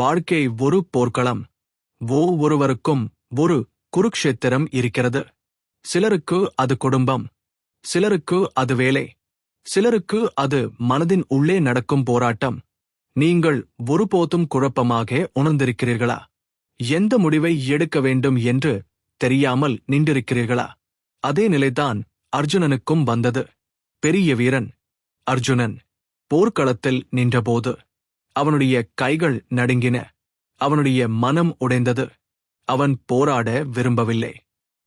வாழ்க்கை ஒரு போர்க்களம். ஒவ்வொருவருக்கும் ஒரு குருக்ஷேத்திரம் இருக்கிறது. சிலருக்கு அது குடும்பம், சிலருக்கு அது வேலை, சிலருக்கு அது மனதின் உள்ளே நடக்கும் போராட்டம். நீங்கள் ஒருபோதும் குழப்பமாக உணர்ந்திருக்கிறீர்களா? எந்த முடிவை எடுக்க வேண்டும் என்று தெரியாமல் நின்றிருக்கிறீர்களா? அதே நிலைதான் அர்ஜுனனுக்கும் வந்தது. பெரிய வீரன் அர்ஜுனன் போர்க்களத்தில் நின்றபோது அவனுடைய கைகள் நடுங்கின. அவனுடைய மனம் உடைந்தது. அவன் போராட விரும்பவில்லை.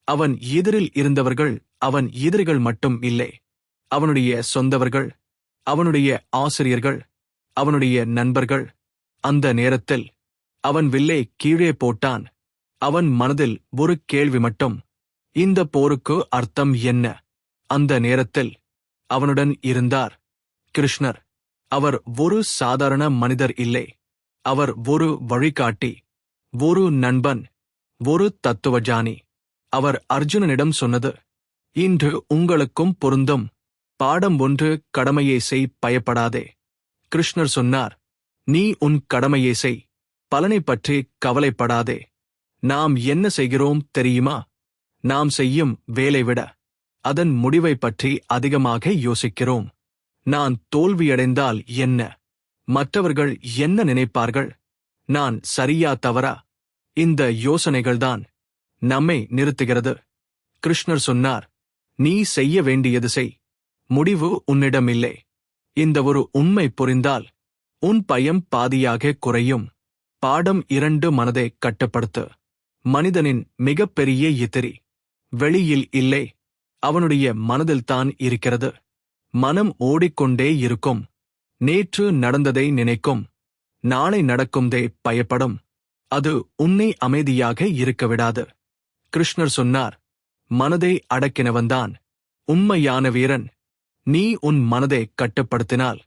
அவன் எதிரில் இருந்தவர்கள் அவன் எதிரிகள் மட்டும் இல்லை. அவனுடைய சொந்தவர்கள், அவனுடைய ஆசிரியர்கள், அவனுடைய நண்பர்கள். அந்த நேரத்தில் அவன் வில்லை கீழே போட்டான். அவன் மனதில் ஒரு கேள்வி மட்டும், இந்த போருக்கு அர்த்தம் என்ன? அந்த நேரத்தில் அவனுடன் இருந்தார் கிருஷ்ணர். அவர் ஒரு சாதாரண மனிதர் இல்லை. அவர் ஒரு வழிகாட்டி, ஒரு நண்பன், ஒரு தத்துவஞானி. அவர் அர்ஜுனனிடம் சொன்னது, இன்று உங்களுக்கும் பொருந்தும் பாடம் ஒன்று, கடமையை செய், பயப்படாதே. கிருஷ்ணர் சொன்னார், நீ உன் கடமையை செய், பலனை பற்றி கவலைப்படாதே. நாம் என்ன செய்கிறோம் தெரியுமா? நாம் செய்யும் வேலை விட அதன் முடிவை பற்றி அதிகமாக யோசிக்கிறோம். நான் தோல்வியடைந்தால் என்ன? மற்றவர்கள் என்ன நினைப்பார்கள்? நான் சரியா தவறா? இந்த யோசனைகள்தான் நம்மை நிறுத்துகிறது. கிருஷ்ணர் சொன்னார், நீ செய்ய வேண்டியது செய், முடிவு உன்னிடமில்லை. இந்த ஒரு உண்மை புரிந்தால் உன் பயம் பாதியாக குறையும். பாடம் 2, மனதை கட்டுப்படுத்து. மனிதனின் மிகப்பெரிய எதிரி வெளியில் இல்லை, அவனுடைய மனதில்தான் இருக்கிறது. மனம் ஓடிக்கொண்டே இருக்கும். நேற்று நடந்ததை நினைக்கும், நாளை நடக்கும்தே பயப்படும். அது உன்னை அமைதியாக இருக்க விடாது. கிருஷ்ணர் சொன்னார், மனதை அடக்கினவன்தான் உண்மையான வீரன். நீ உன் மனதை கட்டுப்படுத்தினால்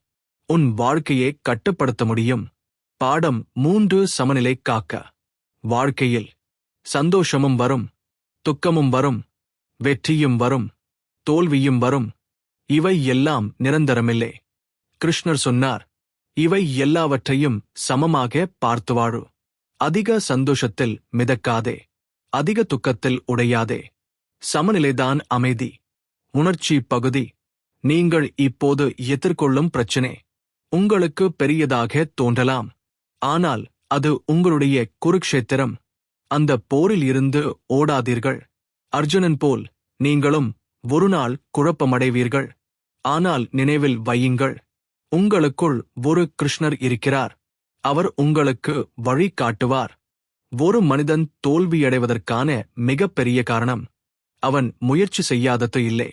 உன் வாழ்க்கையை கட்டுப்படுத்த முடியும். பாடம் 3, சமநிலை காக்க. வாழ்க்கையில் சந்தோஷமும் வரும், துக்கமும் வரும், வெற்றியும் வரும், தோல்வியும் வரும். இவை எல்லாம் நிரந்தரமில்லை. கிருஷ்ணர் சொன்னார், இவை எல்லாவற்றையும் சமமாக பார்த்து வாழு. அதிக சந்தோஷத்தில் மிதக்காதே, அதிக துக்கத்தில் உடையாதே. சமநிலைதான் அமைதி. உணர்ச்சி பகுதி. நீங்கள் இப்போது எதிர்கொள்ளும் பிரச்சினை உங்களுக்கு பெரியதாக தோன்றலாம். ஆனால் அது உங்களுடைய குருக்ஷேத்திரம். அந்த போரில் இருந்து ஓடாதீர்கள். அர்ஜுனன் போல் நீங்களும் ஒருநாள் குழப்பமடைவீர்கள். ஆனால் நினைவில் வையுங்கள், உங்களுக்குள் ஒரு கிருஷ்ணர் இருக்கிறார். அவர் உங்களுக்கு வழி காட்டுவார். ஒரு மனிதன் தோல்வியடைவதற்கான மிகப்பெரிய காரணம் அவன் முயற்சி செய்யாதது இல்லை,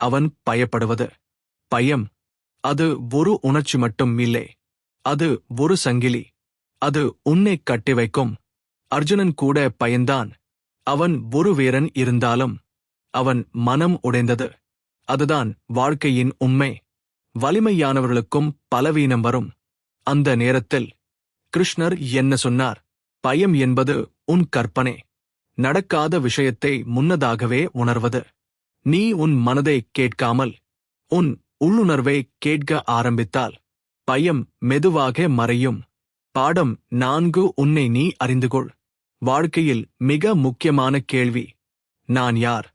அவன் பயப்படுவது. பயம் அது ஒரு உணர்ச்சி மட்டும் இல்லை, அது ஒரு சங்கிலி. அது உன்னை கட்டி வைக்கும். அர்ஜுனன் கூட பயந்தான். அவன் ஒரு வீரன் இருந்தாலும் அவன் மனம் உடைந்தது. அதுதான் வாழ்க்கையின் உண்மை. வலிமையானவர்களுக்கும் பலவீனம் வரும். அந்த நேரத்தில் கிருஷ்ணர் என்ன சொன்னார்? பயம் என்பது உன் கற்பனை, நடக்காத விஷயத்தை முன்னதாகவே உணர்வது. நீ உன் மனதை கேட்காமல் உன் உள்ளுணர்வை கேட்க ஆரம்பித்தால் பயம் மெதுவாக மறையும். பாடம் 4, உன்னை நீ அறிந்துகொள். வாழ்க்கையில் மிக முக்கியமான கேள்வி, நான் யார்?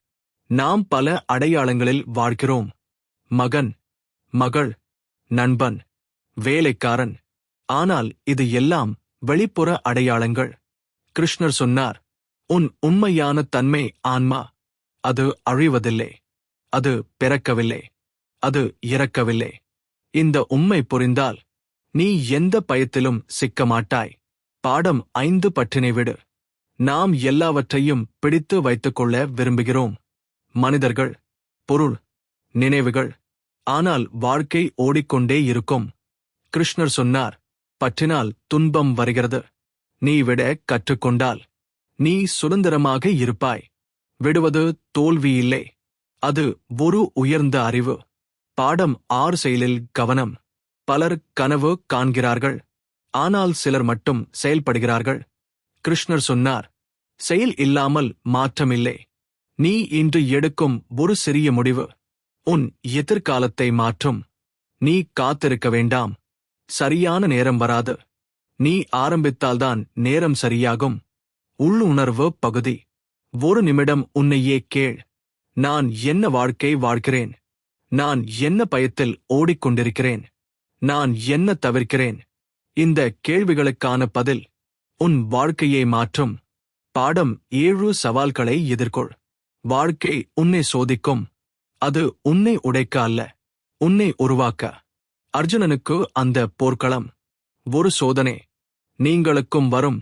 நாம் பல அடையாளங்களில் வாழ்கிறோம். மகன், மகள், நண்பன், வேலைக்காரன். ஆனால் இது எல்லாம் வெளிப்புற அடையாளங்கள். கிருஷ்ணர் சொன்னார், உன் உண்மையான தன்மை ஆன்மா. அது அழிவதில்லை, அது பிறக்கவில்லை, அது இறக்கவில்லை. இந்த உண்மை புரிந்தால் நீ எந்த பயத்திலும் சிக்க மாட்டாய். பாடம் 5, பற்றினை விடு. நாம் எல்லாவற்றையும் பிடித்து வைத்துக்கொள்ள விரும்புகிறோம். மனிதர்கள், பொருள், நினைவுகள். ஆனால் வாழ்க்கை ஓடிக்கொண்டே இருக்கும். கிருஷ்ணர் சொன்னார், பற்றினால் துன்பம் வருகிறது. நீ விட கற்றுக்கொண்டால் நீ சுதந்திரமாக இருப்பாய். விடுவது தோல்வி இல்லை, அது ஒரு உயர்ந்த அறிவு. பாடம் 6, செயலில் கவனம். பலர் கனவு காண்கிறார்கள், ஆனால் சிலர் மட்டும் செயல்படுகிறார்கள். கிருஷ்ணர் சொன்னார், செயல் இல்லாமல் மாற்றமில்லை. நீ இன்று எடுக்கும் ஒரு சிறிய முடிவு உன் எதிர்காலத்தை மாற்றும். நீ காத்திருக்க வேண்டாம், சரியான நேரம் வராது. நீ ஆரம்பித்தால்தான் நேரம் சரியாகும். உள்ளுணர்வு பகுதி. ஒரு நிமிடம் உன்னையே கேள். நான் என்ன வாழ்க்கை வாழ்கிறேன்? நான் என்ன பயத்தில் ஓடிக்கொண்டிருக்கிறேன்? நான் என்ன தவிர்க்கிறேன்? இந்த கேள்விகளுக்கான பதில் உன் வாழ்க்கையை மாற்றும். பாடம் 7 சவால்களை எதிர்கொள். வாழ்க்கை உன்னை சோதிக்கும். அது உன்னை உடைக்க அல்ல, உன்னை உருவாக்க. அர்ஜுனனுக்கு அந்த போர்க்களம் ஒரு சோதனை. நீங்களுக்கும் வரும்.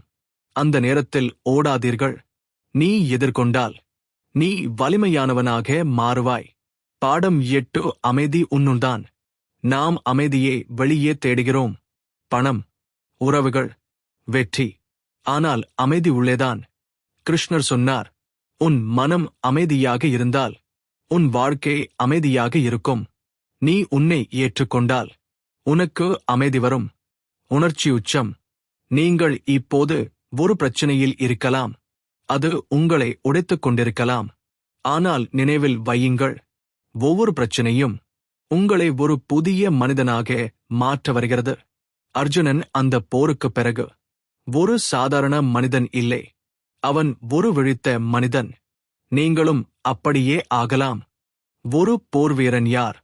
அந்த நேரத்தில் ஓடாதீர்கள். நீ எதிர்கொண்டால் நீ வலிமையானவனாக மாறுவாய். பாடம் 8 அமைதி உன்னுள்தான். நாம் அமைதியை வெளியே தேடுகிறோம். பணம், உறவுகள், வெற்றி. ஆனால் அமைதி உள்ளேதான். கிருஷ்ணர் சொன்னார், உன் மனம் அமைதியாக இருந்தால் உன் வாழ்க்கை அமைதியாக இருக்கும். நீ உன்னை ஏற்றுக்கொண்டால் உனக்கு அமைதி வரும். உணர்ச்சி உச்சம். நீங்கள் இப்போது ஒரு பிரச்சனையில் இருக்கலாம். அது உங்களை உடைத்துக் கொண்டிருக்கலாம். ஆனால் நினைவில் வையுங்கள், ஒவ்வொரு பிரச்சனையும் உங்களை ஒரு புதிய மனிதனாக மாற்ற வருகிறது. அர்ஜுனன் அந்த போருக்குப் பிறகு ஒரு சாதாரண மனிதன் இல்லை. அவன் ஒரு விழித்த மனிதன். நீங்களும் அப்படியே ஆகலாம். ஒரு போர்வீரன் யார்?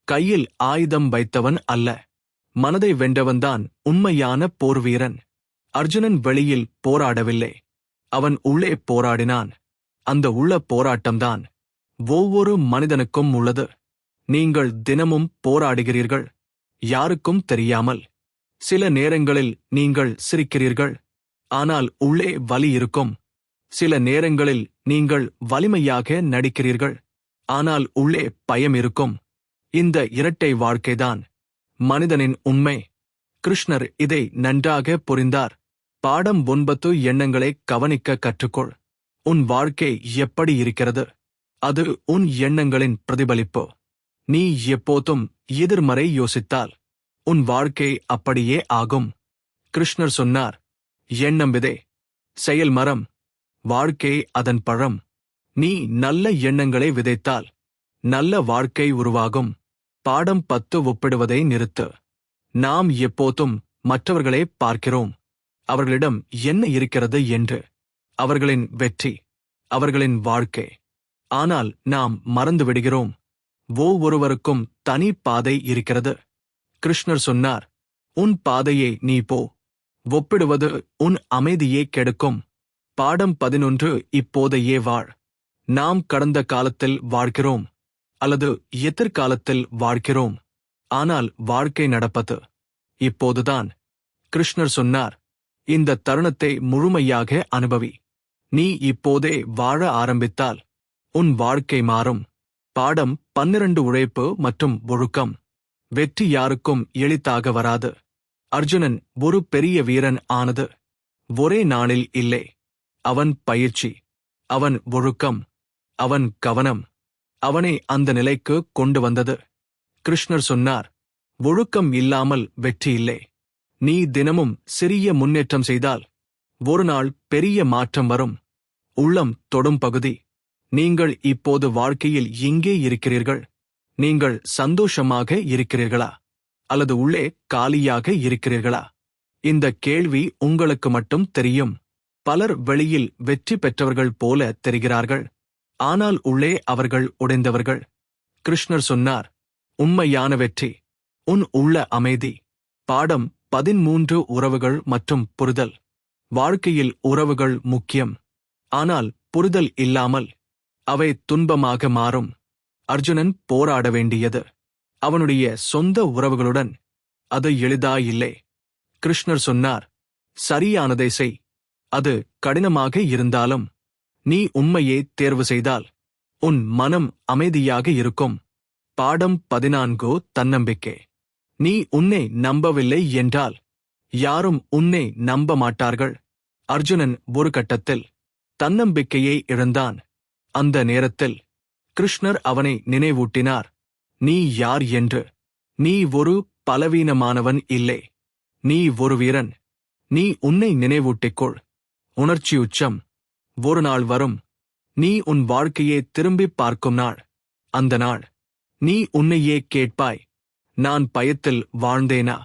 கையில் ஆயுதம் வைத்தவன் அல்ல, மனதை வென்றவன்தான் உண்மையான போர்வீரன். அர்ஜுனன் வெளியில் போராடவில்லை, அவன் உள்ளே போராடினான். அந்த உள்ள போராட்டம்தான் ஒவ்வொரு மனிதனுக்கும் உள்ளது. நீங்கள் தினமும் போராடுகிறீர்கள், யாருக்கும் தெரியாமல். சில நேரங்களில் நீங்கள் சிரிக்கிறீர்கள், ஆனால் உள்ளே வலி இருக்கும். சில நேரங்களில் நீங்கள் வலிமையாக நடிக்கிறீர்கள், ஆனால் உள்ளே பயம் இருக்கும். இந்த இரட்டை வாழ்க்கைதான் மனிதனின் உண்மை. கிருஷ்ணர் இதை நன்றாக புரிந்தார். பாடம் 9 எண்ணங்களை கவனிக்க கற்றுக்கொள். உன் வாழ்க்கை எப்படி இருக்கிறது? அது உன் எண்ணங்களின் பிரதிபலிப்பு. நீ எப்போதும் எதிர்மறை யோசித்தால் உன் வாழ்க்கை அப்படியே ஆகும். கிருஷ்ணர் சொன்னார், எண்ணம் விதை, செயல் மரம், வாழ்க்கை அதன் பழம். நீ நல்ல எண்ணங்களை விதைத்தால் நல்ல வாழ்க்கை உருவாகும். பாடம் 10 ஒப்பிடுவதை நிறுத்து. நாம் எப்போதும் மற்றவர்களை பார்க்கிறோம், அவர்களிடம் என்ன இருக்கிறது என்று, அவர்களின் வெற்றி, அவர்களின் வாழ்க்கை. ஆனால் நாம் மறந்துவிடுகிறோம், ஒவ்வொருவருக்கும் தனி பாதை இருக்கிறது. கிருஷ்ணர் சொன்னார், உன் பாதையை நீ போ. ஒப்பிடுவது உன் அமைதியை கெடுக்கும். பாடம் 11 இப்போதையே வாழ். நாம் கடந்த காலத்தில் வாழ்கிறோம் அல்லது எதிர்காலத்தில் வாழ்கிறோம். ஆனால் வாழ்க்கை நடப்பது இப்போதுதான். கிருஷ்ணர் சொன்னார், இந்த தருணத்தை முழுமையாக அனுபவி. நீ இப்போதே வாழ ஆரம்பித்தால் உன் வாழ்க்கை மாறும். பாடம் 12 உழைப்பு மற்றும் ஒழுக்கம். வெற்றி யாருக்கும் எளிதாக வராது. அர்ஜுனன் ஒரு பெரிய வீரன் ஆனது ஒரே நாளில் இல்லை. அவன் பயிற்சி, அவன் ஒழுக்கம், அவன் கவனம், அவனை அந்த நிலைக்கு கொண்டு வந்தது. கிருஷ்ணர் சொன்னார், ஒழுக்கம் இல்லாமல் வெற்றி இல்லை. நீ தினமும் சிறிய முன்னேற்றம் செய்தால் ஒரு நாள் பெரிய மாற்றம் வரும். உள்ளம் தொடும் பகுதி. நீங்கள் இப்போது வாழ்க்கையில் எங்கே இருக்கிறீர்கள்? நீங்கள் சந்தோஷமாக இருக்கிறீர்களா அல்லது உள்ளே காலியாக இருக்கிறீர்களா? இந்த கேள்வி உங்களுக்கு மட்டும் தெரியும். பலர் வெளியில் வெற்றி பெற்றவர்கள் போல தெரிகிறார்கள், ஆனால் உள்ளே அவர்கள் உடைந்தவர்கள். கிருஷ்ணர் சொன்னார், உண்மையான வெற்றி உன் உள்ள அமைதி. பாடம் 13 உறவுகள் மற்றும் புரிதல். வாழ்க்கையில் உறவுகள் முக்கியம், ஆனால் புரிதல் இல்லாமல் அவை துன்பமாக மாறும். அர்ஜுனன் போராட வேண்டியது அவனுடைய சொந்த உறவுகளுடன். அது எளிதாயில்லை. கிருஷ்ணர் சொன்னார், சரியானதை செய். அது கடினமாக இருந்தாலும் நீ உண்மையை தேர்வு செய்தால் உன் மனம் அமைதியாக இருக்கும். பாடம் 14 தன்னம்பிக்கை. நீ உன்னை நம்பவில்லை என்றால் யாரும் உன்னை நம்ப மாட்டார்கள். அர்ஜுனன் ஒரு கட்டத்தில் தன்னம்பிக்கையை இழந்தான். அந்த நேரத்தில் கிருஷ்ணர் அவனை நினைவூட்டினார், நீ யார் என்று. நீ ஒரு பலவீனமானவன் இல்லை, நீ ஒரு வீரன். நீ உன்னை நினைவூட்டிக்கொள். உணர்ச்சி உச்சம். ஒரு நாள் வரும், நீ உன் வாழ்க்கையை திரும்பிப் பார்க்கும் நாள். அந்த நாள் நீ உன்னையே கேட்பாய், நான் பயத்தில் வாழ்ந்தேனா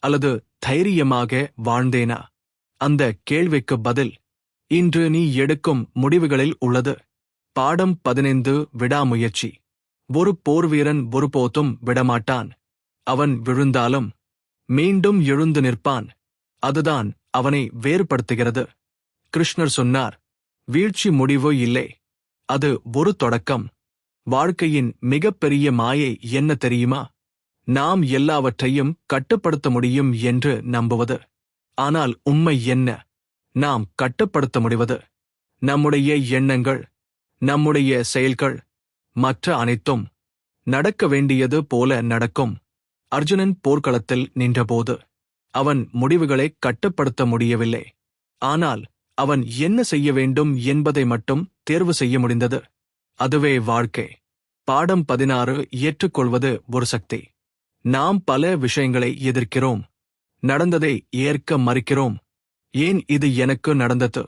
அல்லது தைரியமாக வாழ்ந்தேனா? அந்த கேள்விக்கு பதில் இன்று நீ எடுக்கும் முடிவுகளில் உள்ளது. பாடம் 15 விடாமுயற்சி. ஒரு போர்வீரன் ஒருபோதும் விடமாட்டான். அவன் விழுந்தாலும் மீண்டும் எழுந்து நிற்பான். அதுதான் அவனை வேறுபடுத்துகிறது. கிருஷ்ணர் சொன்னார், வீழ்ச்சி முடிவு இல்லை, அது ஒரு தொடக்கம். வாழ்க்கையின் மிகப்பெரிய மாயை என்ன தெரியுமா? நாம் எல்லாவற்றையும் கட்டுப்படுத்த முடியும் என்று நம்புவது. ஆனால் உண்மை என்ன? நாம் கட்டுப்படுத்த முடிவது நம்முடைய எண்ணங்கள், நம்முடைய செயல்கள். மற்ற அனைத்தும் நடக்க வேண்டியது போல நடக்கும். அர்ஜுனன் போர்க்களத்தில் நின்றபோது அவன் முடிவுகளை கட்டுப்படுத்த முடியவில்லை. ஆனால் அவன் என்ன செய்ய வேண்டும் என்பதை மட்டும் தேர்வு செய்ய முடிந்தது. அதுவே வாழ்க்கை. பாடம் 16 ஏற்றுக்கொள்வது ஒரு சக்தி. நாம் பல விஷயங்களை எதிர்க்கிறோம். நடந்ததை ஏற்க மறுக்கிறோம். ஏன் இது எனக்கு நடந்தது?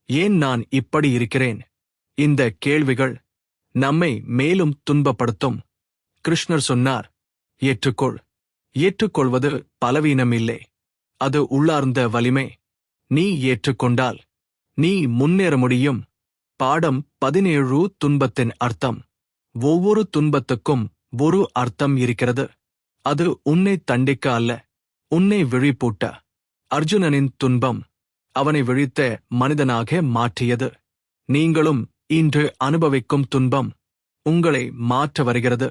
ஏன் நான் இப்படி இருக்கிறேன்? இந்த கேள்விகள் நம்மை மேலும் துன்பப்படுத்தும். கிருஷ்ணர் சொன்னார், ஏற்றுக்கொள். ஏற்றுக்கொள்வது பலவீனம் இல்லை, அது உள்ளார்ந்த வலிமை. நீ ஏற்றுக்கொண்டால் நீ முன்னேற முடியும். பாடம் 17 துன்பத்தின் அர்த்தம். ஒவ்வொரு துன்பத்துக்கும் ஒரு அர்த்தம் இருக்கிறது. அது உன்னை தண்டிக்க அல்ல, உன்னை விழிப்பூட்ட. அர்ஜுனனின் துன்பம் அவனை விழித்த மனிதனாக மாற்றியது. நீங்களும் இன்று அனுபவிக்கும் துன்பம் உங்களை மாற்ற வருகிறது.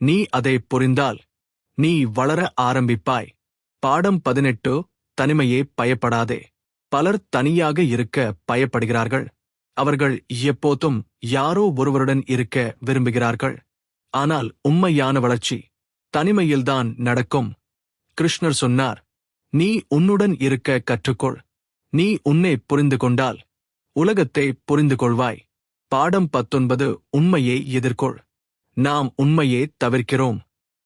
நீ அதை புரிந்தால் நீ வளர ஆரம்பிப்பாய். பாடம் 18 தனிமையே பயப்படாதே. பலர் தனியாக இருக்க பயப்படுகிறார்கள். அவர்கள் எப்போதும் யாரோ ஒருவருடன் இருக்க விரும்புகிறார்கள். ஆனால் உண்மையான வளர்ச்சி தனிமையில்தான் நடக்கும். கிருஷ்ணர் சொன்னார், நீ உன்னுடன் இருக்க கற்றுக்கொள். நீ உன்னை புரிந்து கொண்டால் உலகத்தை புரிந்து கொள்வாய். பாடம் 19 உண்மையை எதிர்கொள். நாம் உண்மையே தவிர்க்கிறோம்.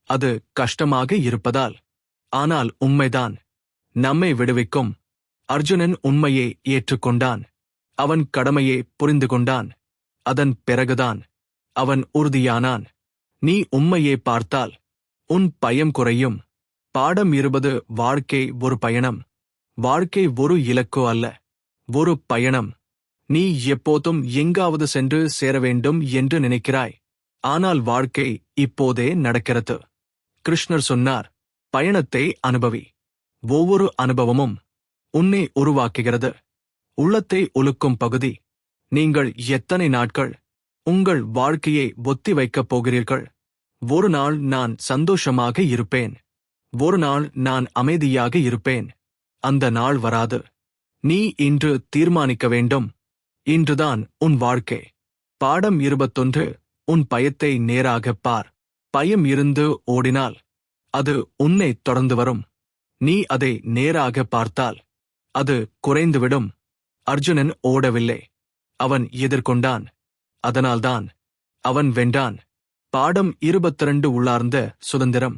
அது கஷ்டமாக இருப்பதால். ஆனால் உண்மைதான் நம்மை விடுவிக்கும். அர்ஜுனன் உண்மையை ஏற்றுக்கொண்டான். அவன் கடமையை புரிந்து கொண்டான். அதன் பிறகுதான் அவன் உறுதியானான். நீ உண்மையை பார்த்தால் உன் பயம் குறையும். பாடம் 20 வாழ்க்கை ஒரு பயணம். வாழ்க்கை ஒரு இலக்கு அல்ல, ஒரு பயணம். நீ எப்போதும் எங்காவது சென்று சேர வேண்டும் என்று நினைக்கிறாய். ஆனால் வாழ்க்கை இப்போதே நடக்கிறது. கிருஷ்ணர் சொன்னார், பயணத்தை அனுபவி. ஒவ்வொரு அனுபவமும் உன்னை உருவாக்குகிறது. உள்ளத்தை உலுக்கும் பகுதி. நீங்கள் எத்தனை நாட்கள் உங்கள் வாழ்க்கையை ஒத்தி வைக்கப் போகிறீர்கள்? ஒரு நாள் நான் சந்தோஷமாக இருப்பேன், ஒரு நாள் நான் அமைதியாக இருப்பேன். அந்த நாள் வராது. நீ இன்று தீர்மானிக்க வேண்டும். இன்றுதான் உன் வாழ்க்கை. பாடம் 21 உன் பயத்தை நேராகப் பார். பயம் இருந்து ஓடினால் அது உன்னை தொடர்ந்து வரும். நீ அதை நேராக பார்த்தால் அது குறைந்துவிடும். அர்ஜுனன் ஓடவில்லை, அவன் எதிர்கொண்டான். அதனால்தான் அவன் வென்றான். பாடம் 22 உள்ளார்ந்த சுதந்திரம்.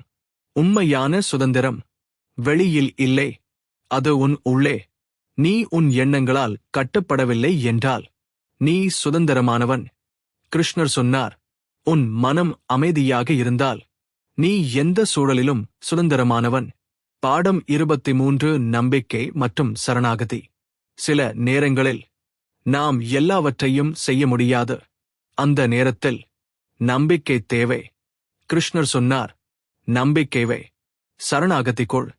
உண்மையான சுதந்திரம் வெளியில் இல்லை, அது உன் உள்ளே. நீ உன் எண்ணங்களால் கட்டப்படவில்லை என்றால் நீ சுதந்திரமானவன். கிருஷ்ணர் சொன்னார், உன் மனம் அமைதியாக இருந்தால் நீ எந்த சூழலிலும் சுதந்திரமானவன். பாடம் 23 நம்பிக்கை மற்றும் சரணாகதி. சில நேரங்களில் நாம் எல்லாவற்றையும் செய்ய முடியாது. அந்த நேரத்தில் நம்பிக்கை தேவை. கிருஷ்ணர் சொன்னார், நம்பிக்கைவை சரணாகதிக்குள்.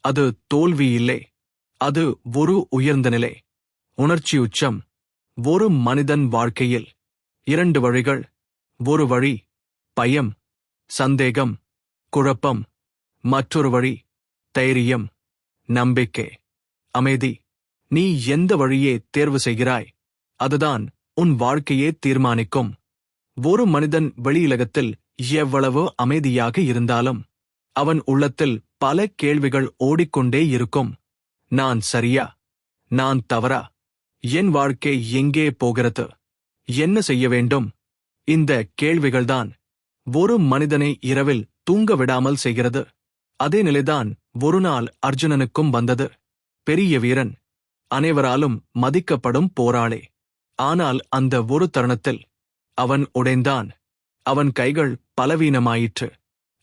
அது தோல்வி இல்லை, அது ஒரு உயர்ந்த நிலை. உணர்ச்சி உச்சம். ஒரு மனிதன் வாழ்க்கையில் 2 வழிகள். ஒரு வழி பயம், சந்தேகம், குழப்பம். மற்றொரு வழி தைரியம், நம்பிக்கை, அமைதி. நீ எந்த வழியே தேர்வு செய்கிறாய், அதுதான் உன் வாழ்க்கையே தீர்மானிக்கும். ஒரு மனிதன் வெளியுலகத்தில் எவ்வளவு அமைதியாக இருந்தாலும் அவன் உள்ளத்தில் பல கேள்விகள் ஓடிக்கொண்டே இருக்கும். நான் சரியா? நான் தவறா? என் வாழ்க்கை எங்கே போகிறது? என்ன செய்ய வேண்டும்? இந்த கேள்விகள்தான் ஒரு மனிதனை இரவில் தூங்க விடாமல் செய்கிறது. அதே நிலைதான் ஒரு நாள் அர்ஜுனனுக்கும் வந்தது. பெரிய வீரன், அனைவராலும் மதிக்கப்படும் போராளி. ஆனால் அந்த ஒரு தருணத்தில் அவன் உடைந்தான். அவன் கைகள் பலவீனமாயிற்று.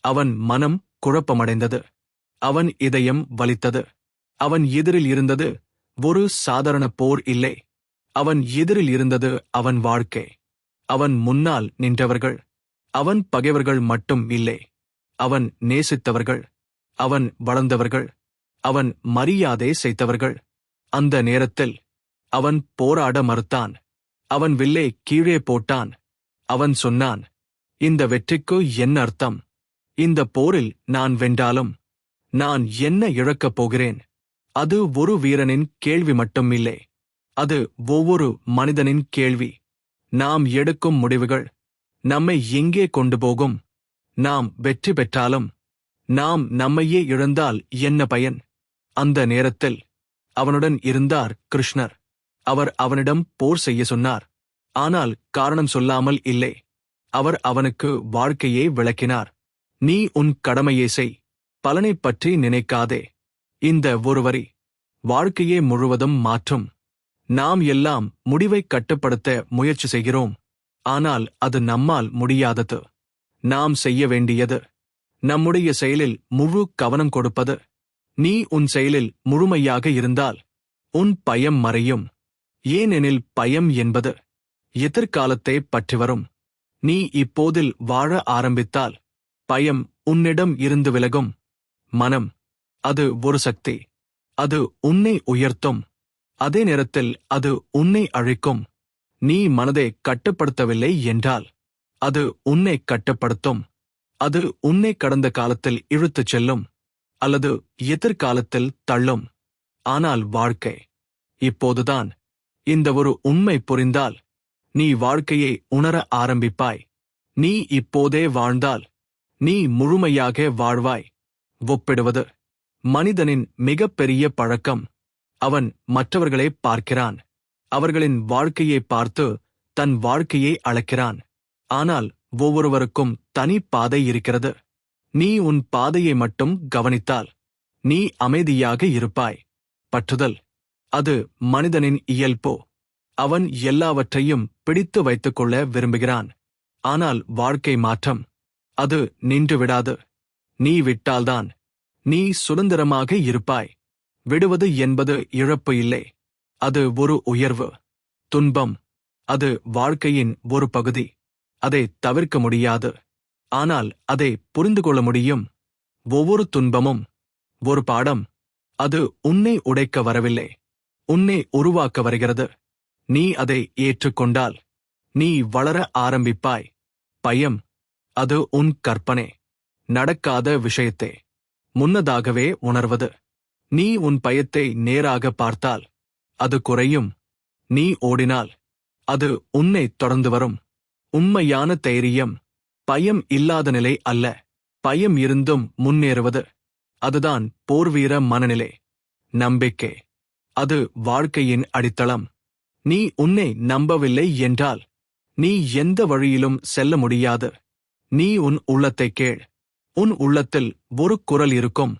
அவன் மனம் குழப்பமடைந்தது. அவன் இதயம் வலித்தது. அவன் எதிரில் இருந்தது ஒரு சாதாரண போர் இல்லை. அவன் எதிரில் இருந்தது அவன் வாழ்க்கை. அவன் முன்னால் நின்றவர்கள் அவன் பகைவர்கள் மட்டும் இல்லை. அவன் நேசித்தவர்கள், அவன் வளர்ந்தவர்கள், அவன் மரியாதை செய்தவர்கள். அந்த நேரத்தில் அவன் போராட மறுத்தான். அவன் வில்லை கீழே போட்டான். அவன் சொன்னான், இந்த வெற்றிக்கு என்ன அர்த்தம்? இந்த போரில் நான் வென்றாலும் நான் என்ன இழக்கப் போகிறேன்? அது ஒரு வீரனின் கேள்வி மட்டும் இல்லை. அது ஒவ்வொரு மனிதனின் கேள்வி. நாம் எடுக்கும் முடிவுகள் நம்மை எங்கே கொண்டு போகும்? நாம் வெற்றி பெற்றாலும் நாம் நம்மையே இழந்தால் என்ன பயன்? அந்த நேரத்தில் அவனுடன் இருந்தார் கிருஷ்ணர். அவர் அவனிடம் போர் செய்ய சொன்னார். ஆனால் காரணம் சொல்லாமல் இல்லை. அவர் அவனுக்கு வாழ்க்கையை விளக்கினார். நீ உன் கடமையை செய், பலனைப் பற்றி நினைக்காதே. இந்த ஒரு வரி வாழ்க்கையை முழுவதும் மாற்றும். நாம் எல்லாம் முடிவை கட்டுப்படுத்த முயற்சி செய்கிறோம். ஆனால் அது நம்மால் முடியாதது. நாம் செய்ய வேண்டியது நம்முடைய செயலில் முழு கவனம் கொடுப்பது. நீ உன் செயலில் முழுமையாக இருந்தால் உன் பயம் மறையும். ஏனெனில் பயம் என்பது எதிர்காலத்தை பற்றி வரும். நீ இப்போதில் வாழ ஆரம்பித்தால் பயம் உன்னிடம் இருந்து விலகும். மனம், அது ஒரு சக்தி. அது உன்னை உயர்த்தும். அதே நேரத்தில் அது உன்னை அழிக்கும். நீ மனதை கட்டுப்படுத்தவில்லை என்றால் அது உன்னை கட்டுப்படுத்தும். அது உன்னை கடந்த காலத்தில் இழுத்துச் செல்லும் அல்லது எதிர்காலத்தில் தள்ளும். ஆனால் வாழ்க்கை இப்போதுதான். இந்த ஒரு உண்மை புரிந்தால் நீ வாழ்க்கையை உணர ஆரம்பிப்பாய். நீ இப்போதே வாழ்ந்தால் நீ முழுமையாக வாழ்வாய். ஒப்பிடுவது மனிதனின் மிகப்பெரிய பழக்கம். அவன் மற்றவர்களை பார்க்கிறான். அவர்களின் வாழ்க்கையை பார்த்து தன் வாழ்க்கையை அளக்கிறான். ஆனால் ஒவ்வொருவருக்கும் தனி பாதை இருக்கிறது. நீ உன் பாதையை மட்டும் கவனித்தால் நீ அமைதியாக இருப்பாய். பற்றுதல், அது மனிதனின் இயல்பு. அவன் எல்லாவற்றையும் பிடித்து வைத்துக்கொள்ள விரும்புகிறான். ஆனால் வாழ்க்கை மாற்றம், அது நின்று விடாது. நீ விட்டால்தான் நீ சுதந்திரமாக இருப்பாய். விடுவது என்பது இழப்பு இல்லை, அது ஒரு உயர்வு. துன்பம், அது வாழ்க்கையின் ஒரு பகுதி. அதை தவிர்க்க முடியாது. ஆனால் அதை புரிந்து கொள்ள முடியும். ஒவ்வொரு துன்பமும் ஒரு பாடம். அது உன்னை உடைக்க வரவில்லை, உன்னை உருவாக்க வருகிறது. நீ அதை ஏற்றுக்கொண்டால் நீ வளர ஆரம்பிப்பாய். பயம், அது உன் கற்பனை. நடக்காத விஷயத்தை முன்னதாகவே உணர்வது. நீ உன் பயத்தை நேராக பார்த்தால் அது குறையும். நீ ஓடினால் அது உன்னை தொடர்ந்து வரும். உண்மையான தைரியம் பயம் இல்லாத நிலை அல்ல, பயம் இருந்தும் முன்னேறுவது. அதுதான் போர்வீர மனநிலை. நம்பிக்கை, அது வாழ்க்கையின் அடித்தளம். நீ உன்னை நம்பவில்லை என்றால் நீ எந்த வழியிலும் செல்ல முடியாது. நீ உன் உள்ளத்தை கேள். உன் உள்ளத்தில் ஒரு குரல் இருக்கும்.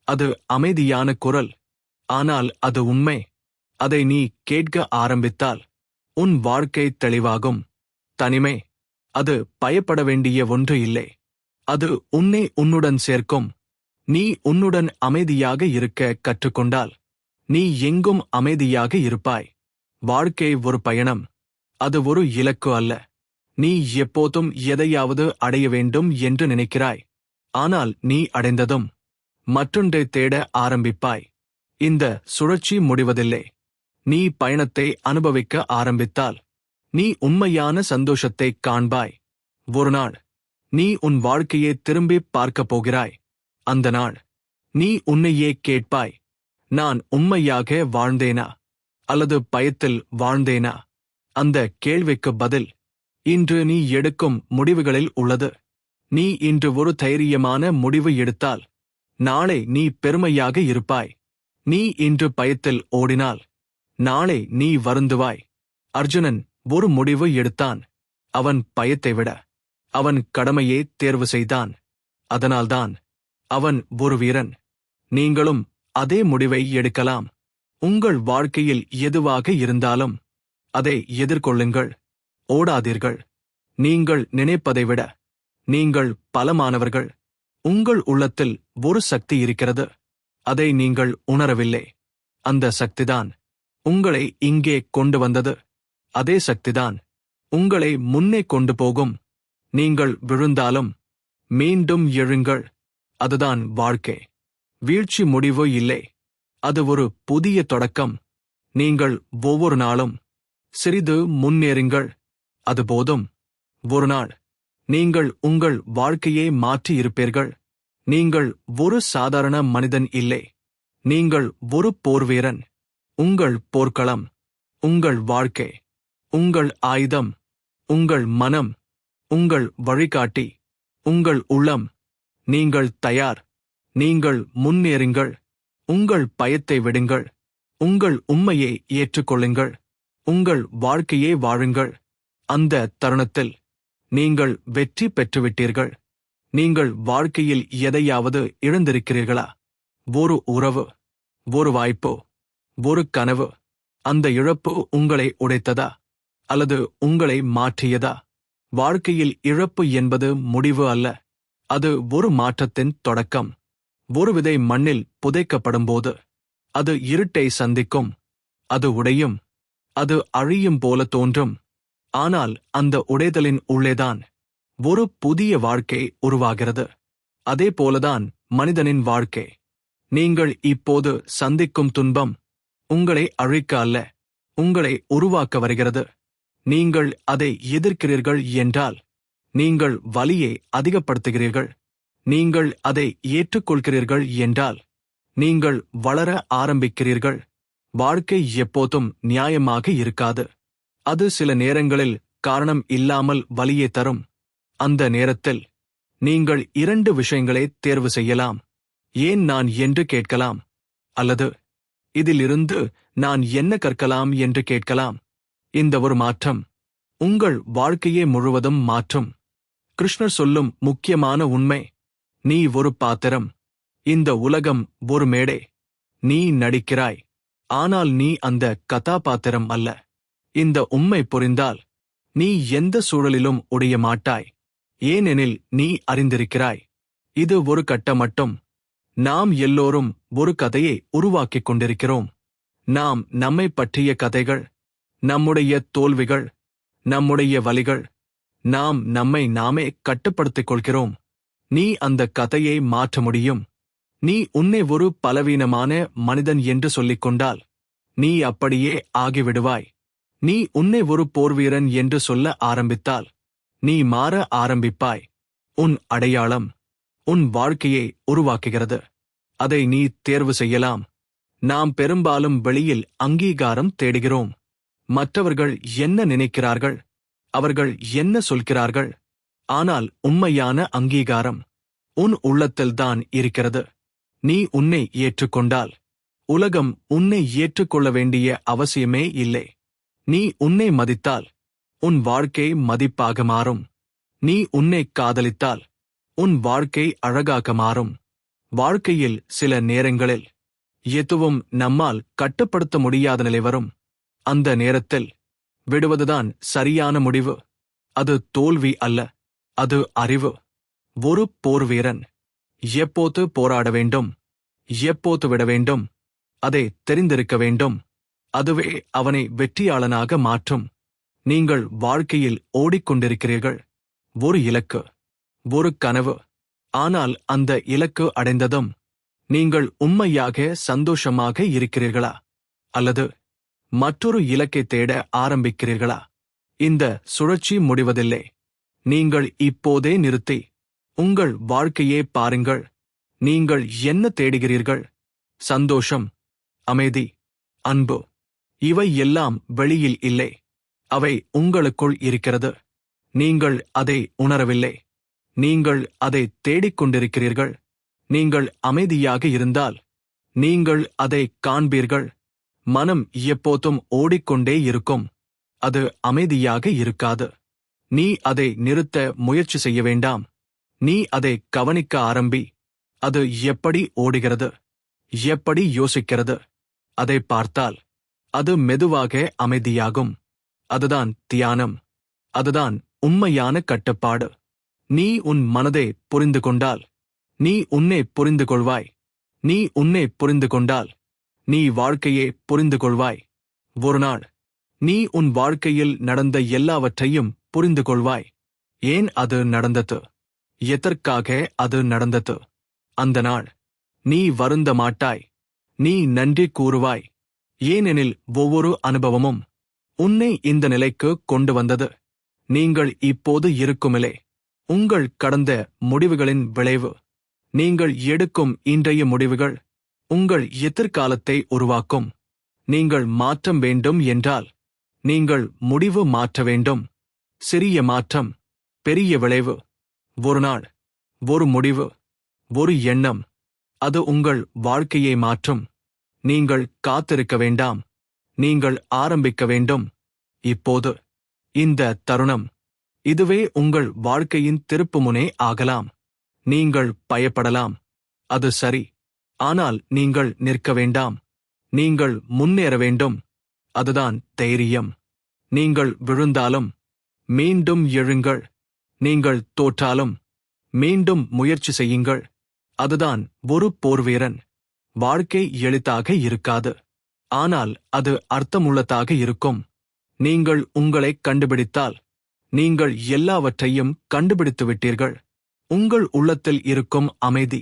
அது அமைதியான குரல், ஆனால் அது உண்மை. அதை நீ கேட்க ஆரம்பித்தால் உன் வாழ்க்கை தெளிவாகும். தனிமை, அது பயப்பட வேண்டிய ஒன்று இல்லை. அது உன்னை உன்னுடன் சேர்க்கும். நீ உன்னுடன் அமைதியாக இருக்க கற்றுக்கொண்டால் நீ எங்கும் அமைதியாக இருப்பாய். வாழ்க்கை ஒரு பயணம், அது ஒரு இலக்கு அல்ல. நீ எப்போதும் எதையாவது அடைய வேண்டும் என்று நினைக்கிறாய். ஆனால் நீ அடைந்ததும் மற்றொன்றை தேட ஆரம்பிப்பாய். இந்த சுழற்சி முடிவதில்லை. நீ பயணத்தை அனுபவிக்க ஆரம்பித்தால் நீ உண்மையான சந்தோஷத்தை காண்பாய். ஒரு நாள் நீ உன் வாழ்க்கையை திரும்பி பார்க்கப் போகிறாய். அந்த நாள் நீ உன்னையே கேட்பாய், நான் உண்மையாக வாழ்ந்தேனா அல்லது பயத்தில் வாழ்ந்தேனா? அந்த கேள்விக்கு பதில் இன்று நீ எடுக்கும் முடிவுகளில் உள்ளது. நீ இன்று ஒரு தைரியமான முடிவு எடுத்தால் நாளை நீ பெருமையாக இருப்பாய். நீ இன்று பயத்தில் ஓடினால் நாளை நீ வருந்துவாய். அர்ஜுனன் ஒரு முடிவு எடுத்தான். அவன் பயத்தை விட அவன் கடமையை தேர்வு செய்தான். அதனால்தான் அவன் ஒரு வீரன். நீங்களும் அதே முடிவை எடுக்கலாம். உங்கள் வாழ்க்கையில் எதுவாக இருந்தாலும் அதை எதிர்கொள்ளுங்கள். ஓடாதீர்கள். நீங்கள் நினைப்பதை விட நீங்கள் பலமானவர்கள். உங்கள் உள்ளத்தில் ஒரு சக்தி இருக்கிறது. அதை நீங்கள் உணரவில்லை. அந்த சக்திதான் உங்களை இங்கே கொண்டு வந்தது. அதே சக்திதான் உங்களை முன்னே கொண்டு போகும். நீங்கள் விழுந்தாலும் மீண்டும் எழுங்கள். அதுதான் வாழ்க்கை. வீழ்ச்சி முடிவு இல்லை. அது ஒரு புதிய தொடக்கம். நீங்கள் ஒவ்வொரு நாளும் சிறிது முன்னேறுங்கள். அது போதும். ஒரு நாள் நீங்கள் உங்கள் வாழ்க்கையை மாற்றி இருப்பீர்கள். நீங்கள் ஒரு சாதாரண மனிதன் இல்லை. நீங்கள் ஒரு போர்வீரன். உங்கள் போர்க்களம், உங்கள் வாழ்க்கை, உங்கள் ஆயுதம், உங்கள் மனம், உங்கள் வழிகாட்டி, உங்கள் உள்ளம். நீங்கள் தயார். நீங்கள் முன்னேறுங்கள். உங்கள் பயத்தை விடுங்கள். உங்கள் உண்மையை ஏற்றுக்கொள்ளுங்கள். உங்கள் வாழ்க்கையை வாழுங்கள். அந்த தருணத்தில் நீங்கள் வெற்றி பெற்றுவிட்டீர்கள். நீங்கள் வாழ்க்கையில் எதையாவது இழந்திருக்கிறீர்களா? ஒரு உறவு, ஒரு வாய்ப்பு, ஒரு கனவு. அந்த இழப்பு உங்களை உடைத்ததா அல்லது உங்களை மாற்றியதா? வாழ்க்கையில் இழப்பு என்பது முடிவு அல்ல. அது ஒரு மாற்றத்தின் தொடக்கம். ஒரு விதை மண்ணில் புதைக்கப்படும்போது அது இருட்டை சந்திக்கும். அது உடையும். அது அழியும் போல தோன்றும். ஆனால் அந்த உடைதலின் உள்ளேதான் ஒரு புதிய வாழ்க்கை உருவாகிறது. அதே போலதான் மனிதனின் வாழ்க்கை. நீங்கள் இப்போது சந்திக்கும் துன்பம் உங்களை அழிக்க அல்ல, உங்களை உருவாக்க வருகிறது. நீங்கள் அதை எதிர்க்கிறீர்கள் என்றால் நீங்கள் வலியை அதிகப்படுத்துகிறீர்கள். நீங்கள் அதை ஏற்றுக்கொள்கிறீர்கள் என்றால் நீங்கள் வளர ஆரம்பிக்கிறீர்கள். வாழ்க்கை எப்போதும் நியாயமாக இருக்காது. அது சில நேரங்களில் காரணம் இல்லாமல் வலியை தரும். அந்த நேரத்தில் நீங்கள் 2 விஷயங்களை தேர்வு செய்யலாம். ஏன் நான் என்று கேட்கலாம். அல்லது இதிலிருந்து நான் என்ன கற்கலாம் என்று கேட்கலாம். இந்த ஒரு மாற்றம் உங்கள் வாழ்க்கையை முழுவதும் மாற்றும். கிருஷ்ணர் சொல்லும் முக்கியமான உண்மை: நீ ஒரு பாத்திரம். இந்த உலகம் ஒரு மேடை. நீ நடிக்கிறாய். ஆனால் நீ அந்த கதாபாத்திரம் அல்ல. இந்த உண்மை புரிந்தால் நீ எந்த சூழலிலும் உடைய மாட்டாய். ஏனெனில் நீ அறிந்திருக்கிறாய், இது ஒரு கட்டம் மட்டும். நாம் எல்லோரும் ஒரு கதையை உருவாக்கிக் கொண்டிருக்கிறோம். நாம் நம்மை பற்றிய கதைகள், நம்முடைய தோல்விகள், நம்முடைய வலிகள். நாம் நம்மை நாமே கட்டுப்படுத்திக் கொள்கிறோம். நீ அந்த கதையை மாற்ற முடியும். நீ உன்னை ஒரு பலவீனமான மனிதன் என்று சொல்லிக் கொண்டால் நீ அப்படியே ஆகிவிடுவாய். நீ உன்னை ஒரு போர்வீரன் என்று சொல்ல ஆரம்பித்தால் நீ மாற ஆரம்பிப்பாய். உன் அடையாளம் உன் வாழ்க்கையை உருவாக்குகிறது. அதை நீ தேர்வு செய்யலாம். நாம் பெரும்பாலும் வெளியில் அங்கீகாரம் தேடுகிறோம். மற்றவர்கள் என்ன நினைக்கிறார்கள், அவர்கள் என்ன சொல்கிறார்கள். ஆனால் உண்மையான அங்கீகாரம் உன் உள்ளத்தில்தான் இருக்கிறது. நீ உன்னை ஏற்றுக்கொண்டால் உலகம் உன்னை ஏற்றுக்கொள்ள வேண்டிய அவசியமே இல்லை. நீ உன்னை மதித்தால் உன் வாழ்க்கை மதிப்பாக மாறும். நீ உன்னை காதலித்தால் உன் வாழ்க்கை அழகாக மாறும். வாழ்க்கையில் சில நேரங்களில் எதுவும் நம்மால் கட்டுப்படுத்த முடியாத நிலை வரும். அந்த நேரத்தில் விடுவதுதான் சரியான முடிவு. அது தோல்வி அல்ல, அது அறிவு. ஒரு போர்வீரன் எப்போது போராட வேண்டும், எப்போது விட வேண்டும், அதை தெரிந்திருக்க வேண்டும். அதுவே அவனை வெற்றியாளனாக மாற்றும். நீங்கள் வாழ்க்கையில் ஓடிக்கொண்டிருக்கிறீர்கள். ஒரு இலக்கு, ஒரு கனவு. ஆனால் அந்த இலக்கு அடைந்ததும் நீங்கள் உண்மையாக சந்தோஷமாக இருக்கிறீர்களா? அல்லது மற்றொரு இலக்கை தேட ஆரம்பிக்கிறீர்களா? இந்த சுழற்சி முடிவதில்லை. நீங்கள் இப்போதே நிறுத்தி உங்கள் வாழ்க்கையே பாருங்கள். நீங்கள் என்ன தேடுகிறீர்கள்? சந்தோஷம், அமைதி, அன்பு. இவை எல்லாம் வெளியில் இல்லை. அவை உங்களுக்குள் இருக்கிறது. நீங்கள் அதை உணரவில்லை. நீங்கள் அதை தேடிக்கொண்டிருக்கிறீர்கள். நீங்கள் அமைதியாக இருந்தால் நீங்கள் அதை காண்பீர்கள். மனம் எப்போதும் ஓடிக்கொண்டே இருக்கும். அது அமைதியாக இருக்காது. நீ அதை நிறுத்த முயற்சி செய்ய வேண்டாம். நீ அதை கவனிக்க ஆரம்பி. அது எப்படி ஓடுகிறது, எப்படி யோசிக்கிறது. அதை பார்த்தால் அது மெதுவாக அமைதியாகும். அதுதான் தியானம். அதுதான் உண்மையான கட்டுப்பாடு. நீ உன் மனதை புரிந்து கொண்டால் நீ உன்னை புரிந்து கொள்வாய். நீ உன்னை புரிந்து கொண்டால் நீ வாழ்க்கையே புரிந்து கொள்வாய். ஒருநாள் நீ உன் வாழ்க்கையில் நடந்த எல்லாவற்றையும் புரிந்து கொள்வாய். ஏன் அது நடந்தது, எதற்காக அது நடந்தது. அந்த நாள் நீ வருந்த மாட்டாய், நீ நன்றி கூறுவாய். ஏனெனில் ஒவ்வொரு அனுபவமும் உன்னை இந்த நிலைக்கு கொண்டு வந்தது. நீங்கள் இப்போது இருக்குமிலே உங்கள் கடந்த முடிவுகளின் விளைவு. நீங்கள் எடுக்கும் இன்றைய முடிவுகள் உங்கள் எதிர்காலத்தை உருவாக்கும். நீங்கள் மாற்றம் வேண்டும் என்றால் நீங்கள் முடிவு மாற்ற வேண்டும். சிறிய மாற்றம், பெரிய விளைவு. ஒரு நாள், ஒரு முடிவு, ஒரு எண்ணம், அது உங்கள் வாழ்க்கையை மாற்றும். நீங்கள் காத்திருக்க வேண்டாம், நீங்கள் ஆரம்பிக்க வேண்டும். இப்போது, இந்த தருணம், இதுவே உங்கள் வாழ்க்கையின் திருப்புமுனை ஆகலாம். நீங்கள் பயப்படலாம், அது சரி. ஆனால் நீங்கள் நிற்க வேண்டாம், நீங்கள் முன்னேற வேண்டும். அதுதான் தைரியம். நீங்கள் விழுந்தாலும் மீண்டும் எழுங்கள். நீங்கள் தோற்றாலும் மீண்டும் முயற்சி செய்யுங்கள். அதுதான் ஒரு போர்வீரன். வாழ்க்கை எளிதாக இருக்காது, ஆனால் அது அர்த்தமுள்ளதாக இருக்கும். நீங்கள் உங்களை கண்டுபிடித்தால் நீங்கள் எல்லாவற்றையும் கண்டுபிடித்து விட்டீர்கள். உங்கள் உள்ளத்தில் இருக்கும் அமைதி,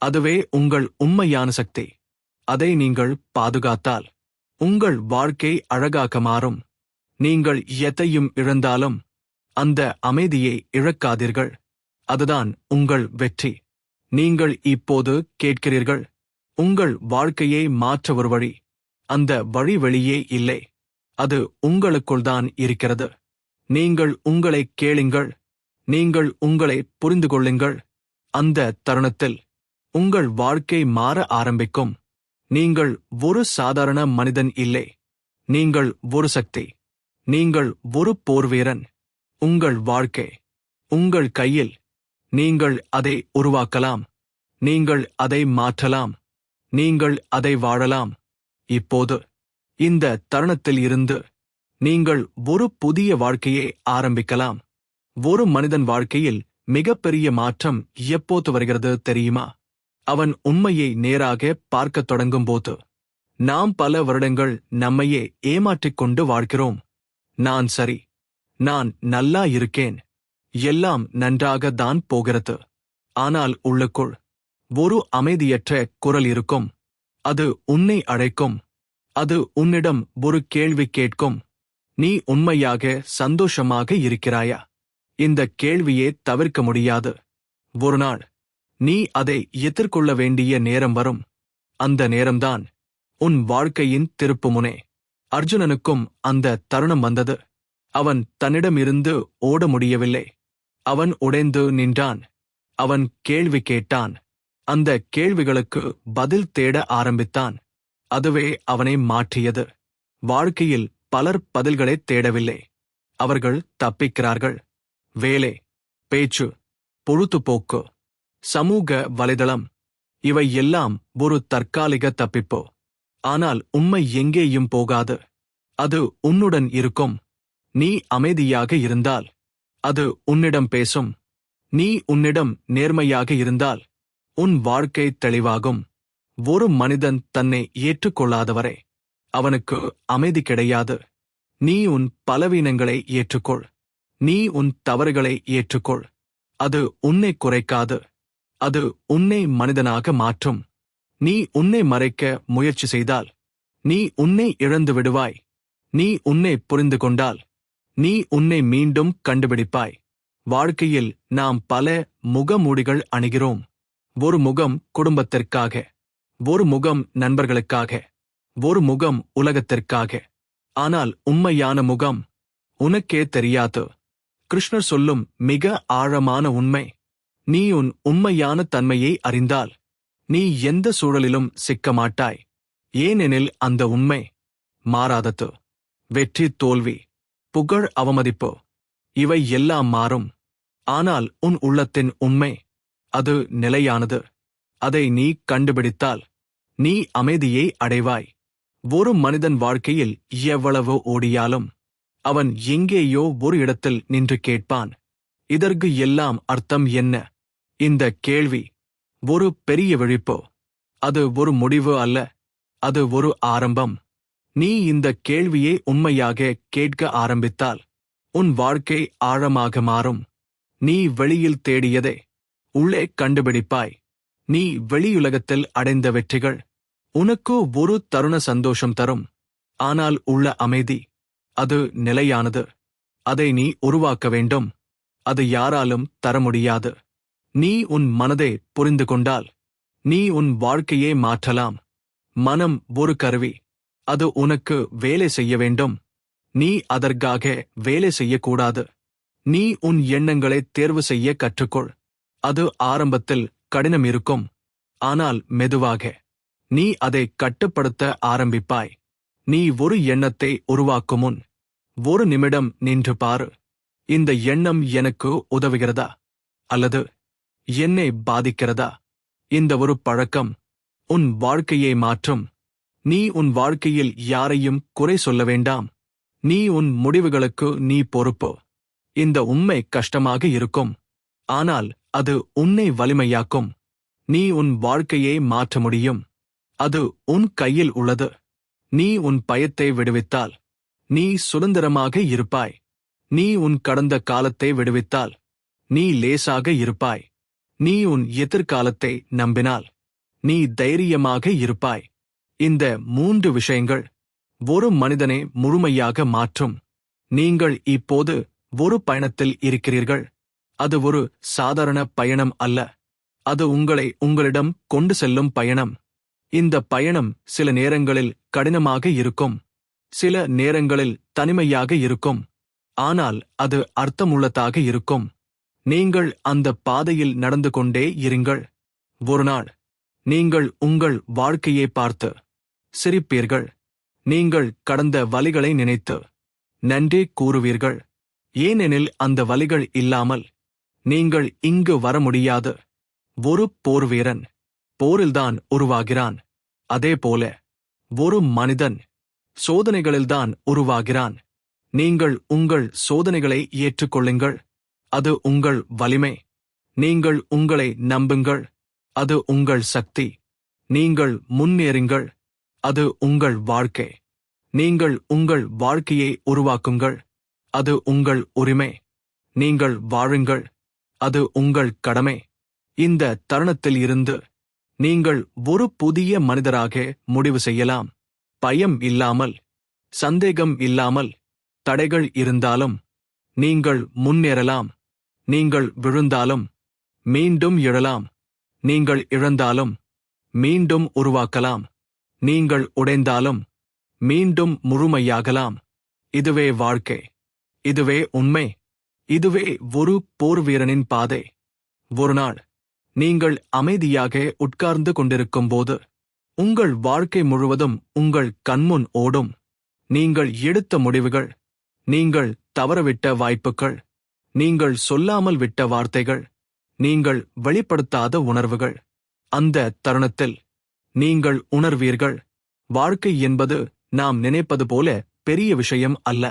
அதுவே உங்கள் உண்மையான சக்தி. அதை நீங்கள் பாதுகாத்தால் உங்கள் வாழ்க்கை அழகாக மாறும். நீங்கள் எதையும் இழந்தாலும் அந்த அமைதியை இழக்காதீர்கள். அதுதான் உங்கள் வெற்றி. நீங்கள் இப்போது கேட்கிறீர்கள், உங்கள் வாழ்க்கையை மாற்ற ஒரு வழி. அந்த வழி வெளியே இல்லை, அது உங்களுக்குள்தான் இருக்கிறது. நீங்கள் உங்களை கேளுங்கள், நீங்கள் உங்களை புரிந்து கொள்ளுங்கள். அந்த தருணத்தில் உங்கள் வாழ்க்கை மாற ஆரம்பிக்கும். நீங்கள் ஒரு சாதாரண மனிதன் இல்லை, நீங்கள் ஒரு சக்தி. நீங்கள் ஒரு போர்வீரன். உங்கள் வாழ்க்கை உங்கள் கையில். நீங்கள் அதை உருவாக்கலாம், நீங்கள் அதை மாற்றலாம், நீங்கள் அதை வாழலாம். இப்போது, இந்த தருணத்தில் இருந்து நீங்கள் ஒரு புதிய வாழ்க்கையை ஆரம்பிக்கலாம். ஒரு மனிதன் வாழ்க்கையில் மிகப்பெரிய மாற்றம் எப்போது வருகிறது தெரியுமா? அவன் உண்மையை நேராக பார்க்கத் தொடங்கும்போது. நாம் பல வருடங்கள் நம்மையே ஏமாற்றிக் கொண்டு வாழ்கிறோம். நான் சரி, நான் நல்லா இருக்கேன், எல்லாம் நன்றாக தான் போகிறது. ஆனால் உள்ளுக்குள் ஒரு அமைதியற்ற குரல் இருக்கும். அது உன்னை அழைக்கும். அது உன்னிடம் ஒரு கேள்வி கேட்கும். நீ உண்மையாக சந்தோஷமாக இருக்கிறாயா? இந்த கேள்வியே தவிர்க்க முடியாது. ஒரு நாள் நீ அதை எதிர்கொள்ள வேண்டிய நேரம் வரும். அந்த நேரம்தான் உன் வாழ்க்கையின் திருப்புமுனை. அர்ஜுனனுக்கும் அந்த தருணம் வந்தது. அவன் தன்னிடமிருந்து ஓட முடியவில்லை. அவன் உடைந்து நின்றான். அவன் கேள்வி கேட்டான். அந்த கேள்விகளுக்கு பதில் தேட ஆரம்பித்தான். அதுவே அவனை மாற்றியது. வாழ்க்கையில் பலர் பதில்களைத் தேடவில்லை. அவர்கள் தப்பிக்கிறார்கள். வேலை, பேச்சு, பொழுதுபோக்கு, சமூக வலைதளம், இவை எல்லாம் ஒரு தற்காலிக தப்பிப்பு. ஆனால் உண்மை எங்கேயும் போகாது. அது உன்னுடன் இருக்கும். நீ அமைதியாக இருந்தால் அது உன்னிடம் பேசும். நீ உன்னிடம் நேர்மையாக இருந்தால் உன் வாழ்க்கை தெளிவாகும். ஒரு மனிதன் தன்னை ஏற்றுக்கொள்ளாதவரை அவனுக்கு அமைதி கிடையாது. நீ உன் பலவீனங்களை ஏற்றுக்கொள். நீ உன் தவறுகளை ஏற்றுக்கொள். அது உன்னை குறைக்காது. அது உன்னை மனிதனாக மாற்றும். நீ உன்னை மறைக்க முயற்சி செய்தால் நீ உன்னை இழந்து விடுவாய். நீ உன்னை புரிந்து கொண்டால் நீ உன்னை மீண்டும் கண்டுபிடிப்பாய். வாழ்க்கையில் நாம் பல முகமூடிகள் அணிகிறோம். ஒரு முகம் குடும்பத்திற்காக, ஒரு முகம் நண்பர்களுக்காக, ஒரு முகம் உலகத்திற்காக. ஆனால் உண்மையான முகம் உனக்கே தெரியாது. கிருஷ்ணர் சொல்லும் மிக ஆழமான உண்மை, நீ உன் உண்மையான தன்மையை அறிந்தால் நீ எந்த சூழலிலும் சிக்க மாட்டாய். ஏனெனில் அந்த உண்மை மாறாதது. வெற்றி, தோல்வி, புகழ், அவமதிப்பு, இவை எல்லாம் மாறும். ஆனால் உன் உள்ளத்தின் உண்மை, அது நிலையானது. அதை நீ கண்டுபிடித்தால் நீ அமைதியை அடைவாய். ஒரு மனிதன் வாழ்க்கையில் எவ்வளவு ஓடியாலும் அவன் எங்கேயோ ஒரு இடத்தில் நின்று கேட்பான், இதற்கு எல்லாம் அர்த்தம் என்ன? இந்த கேள்வி ஒரு பெரிய விழிப்பு. அது ஒரு முடிவு அல்ல, அது ஒரு ஆரம்பம். நீ இந்த கேள்வியை உண்மையாக கேட்க ஆரம்பித்தால் உன் வாழ்க்கை ஆழமாக மாறும். நீ வெளியில் தேடியதை உள்ளே கண்டுபிடிப்பாய். நீ வெளியுலகத்தில் அடைந்த வெற்றிகள் உனக்கு ஒரு தருண சந்தோஷம் தரும். ஆனால் உள்ள அமைதி, அது நிலையானது. அதை நீ உருவாக்க வேண்டும். அது யாராலும் தர முடியாது. நீ உன் மனதை புரிந்து கொண்டால் நீ உன் வாழ்க்கையை மாற்றலாம். மனம் ஒரு கருவி. அது உனக்கு வேலை செய்ய வேண்டும். நீ அதற்காக வேலை செய்யக்கூடாது. நீ உன் எண்ணங்களை தேர்வு செய்ய கற்றுக்கொள். அது ஆரம்பத்தில் கடினம் இருக்கும். ஆனால் மெதுவாக நீ அதை கட்டுப்படுத்த ஆரம்பிப்பாய். நீ ஒரு எண்ணத்தை உருவாக்கும் முன் ஒரு நிமிடம் நின்று பாரு. இந்த எண்ணம் எனக்கு உதவுகிறதா அல்லது என்னை பாதிக்கிறதா? இந்த ஒரு பழக்கம் உன் வாழ்க்கையை மாற்றும். நீ உன் வாழ்க்கையில் யாரையும் குறை சொல்ல வேண்டாம். நீ உன் முடிவுகளுக்கு நீ பொறுப்பு. இந்த உண்மை கஷ்டமாக இருக்கும். ஆனால் அது உன்னை வலிமையாக்கும். நீ உன் வாழ்க்கையை மாற்ற முடியும். அது உன் கையில் உள்ளது. நீ உன் பயத்தை விடுவித்தால் நீ சுதந்திரமாக இருப்பாய். நீ உன் கடந்த காலத்தை விடுவித்தால் நீ லேசாக இருப்பாய். நீ உன் எதிர்காலத்தை நம்பினால் நீ தைரியமாக இருப்பாய். இந்த 3 விஷயங்கள் ஒரு மனிதனை முழுமையாக மாற்றும். நீங்கள் இப்போது ஒரு பயணத்தில் இருக்கிறீர்கள். அது ஒரு சாதாரண பயணம் அல்ல. அது உங்களை உங்களிடம் கொண்டு செல்லும் பயணம். இந்த பயணம் சில நேரங்களில் கடினமாக இருக்கும். சில நேரங்களில் தனிமையாக இருக்கும். ஆனால் அது அர்த்தமுள்ளதாக இருக்கும். நீங்கள் அந்த பாதையில் நடந்து கொண்டே இருங்கள். ஒருநாள் நீங்கள் உங்கள் வாழ்க்கையை பார்த்து சிரிப்பீர்கள். நீங்கள் கடந்த வலிகளை நினைத்து நன்றி கூறுவீர்கள். ஏனெனில் அந்த வலிகள் இல்லாமல் நீங்கள் இங்கு வர முடியாது. ஒரு போர் வீரன் போரில்தான் உருவாகிறான். அதேபோல ஒரு மனிதன் சோதனைகளில்தான் உருவாகிறான். நீங்கள் உங்கள் சோதனைகளை ஏற்றுக்கொள்ளுங்கள். அது உங்கள் வலிமை. நீங்கள் உங்களை நம்புங்கள். அது உங்கள் சக்தி. நீங்கள் முன்னேறுங்கள். அது உங்கள் வாழ்க்கை. நீங்கள் உங்கள் வாழ்க்கையை உருவாக்குங்கள். அது உங்கள் உரிமை. நீங்கள் வாழுங்கள். அது உங்கள் கடமை. இந்த தருணத்தில் இருந்து நீங்கள் ஒரு புதிய மனிதராக முடிவு செய்யலாம். பயம் இல்லாமல், சந்தேகம் இல்லாமல். தடைகள் இருந்தாலும் நீங்கள் முன்னேறலாம். நீங்கள் விழுந்தாலும் மீண்டும் எழலாம். நீங்கள் இழந்தாலும் மீண்டும் உருவாக்கலாம். நீங்கள் உடைந்தாலும் மீண்டும் முழுமையாகலாம். இதுவே வாழ்க்கை. இதுவே உண்மை. இதுவே ஒரு போர் வீரனின் பாதை. ஒருநாள் நீங்கள் அமைதியாக உட்கார்ந்து கொண்டிருக்கும்போது உங்கள் வாழ்க்கை முழுவதும் உங்கள் கண்முன் ஓடும். நீங்கள் எடுத்த முடிவுகள், நீங்கள் தவறவிட்ட வாய்ப்புகள், நீங்கள் சொல்லாமல் விட்ட வார்த்தைகள், நீங்கள் வெளிப்படுத்தாத உணர்வுகள். அந்த தருணத்தில் நீங்கள் உணர்வீர்கள், வாழ்க்கை என்பது நாம் நினைப்பது போல பெரிய விஷயம் அல்ல.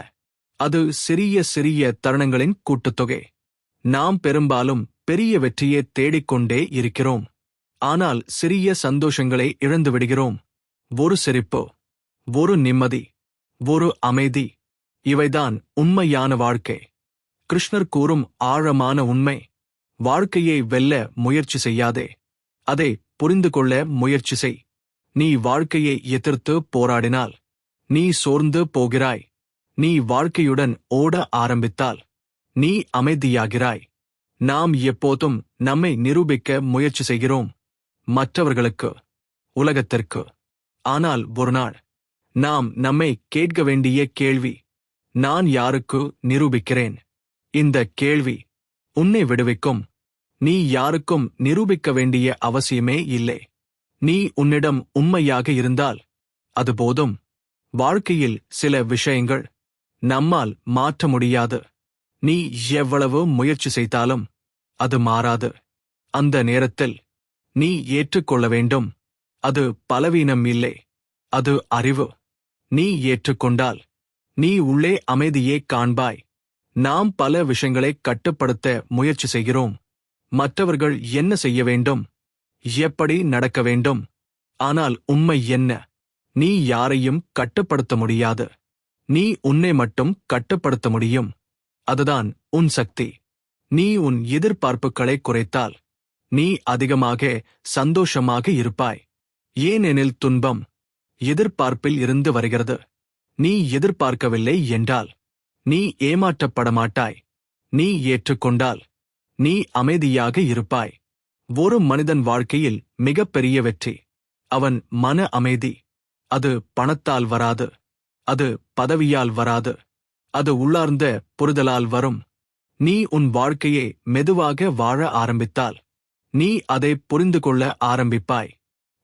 அது சிறிய சிறிய தருணங்களின் கூட்டுத்தொகை. நாம் பெரும்பாலும் பெரிய வெற்றியை தேடிக்கொண்டே இருக்கிறோம். ஆனால் சிறிய சந்தோஷங்களை இழந்து விடுகிறோம். ஒரு சிரிப்பு, ஒரு நிம்மதி, ஒரு அமைதி. இவைதான் உண்மையான வாழ்க்கை. கிருஷ்ணர் கூறும் ஆழமான உண்மை. வாழ்க்கையை வெல்ல முயற்சி செய்யாதே. அதை புரிந்து கொள்ள முயற்சி செய். நீ வாழ்க்கையை எதிர்த்து போராடினால் நீ சோர்ந்து போகிறாய். நீ வாழ்க்கையுடன் ஓட ஆரம்பித்தால் நீ அமைதியாகிறாய். நாம் எப்போதும் நம்மை நிரூபிக்க முயற்சி செய்கிறோம். மற்றவர்களுக்கு, உலகத்திற்கு. ஆனால் ஒருநாள் நாம் நம்மை கேட்க வேண்டிய கேள்வி, நான் யாருக்கு நிரூபிக்கிறேன்? இந்த கேள்வி உன்னை விடுவிக்கும். நீ யாருக்கும் நிரூபிக்க வேண்டிய அவசியமே இல்லை. நீ உன்னிடம் உண்மையாக இருந்தால் அது போதும். வாழ்க்கையில் சில விஷயங்கள் நம்மால் மாற்ற முடியாது. நீ எவ்வளவு முயற்சி செய்தாலும் அது மாறாது. அந்த நேரத்தில் நீ ஏற்றுக்கொள்ள வேண்டும். அது பலவீனம் இல்லை, அது அறிவு. நீ ஏற்றுக்கொண்டால் நீ உள்ளே அமைதியே காண்பாய். நாம் பல விஷயங்களை கட்டுப்படுத்த முயற்சி செய்கிறோம். மற்றவர்கள் என்ன செய்ய வேண்டும், எப்படி நடக்க வேண்டும், ஆனால் உண்மை என்ன? நீ யாரையும் கட்டுப்படுத்த முடியாது. நீ உன்னை மட்டும் கட்டுப்படுத்த முடியும். அதுதான் உன் சக்தி. நீ உன் எதிர்பார்ப்புகளை குறைத்தால் நீ அதிகமாக சந்தோஷமாக இருப்பாய். ஏனெனில் துன்பம் எதிர்பார்ப்பில் இருந்து வருகிறது. நீ எதிர்பார்க்கவில்லை என்றால் நீ ஏமாற்றப்பட மாட்டாய். நீ ஏற்றுக்கொண்டால் நீ அமைதியாக இருப்பாய். ஒரு மனிதன் வாழ்க்கையில் மிகப்பெரிய வெற்றி அவன் மன அமைதி. அது பணத்தால் வராது. அது பதவியால் வராது. அது உள்ளார்ந்த புரிதலால் வரும். நீ உன் வாழ்க்கையை மெதுவாக வாழ ஆரம்பித்தால் நீ அதை புரிந்து கொள்ள ஆரம்பிப்பாய்.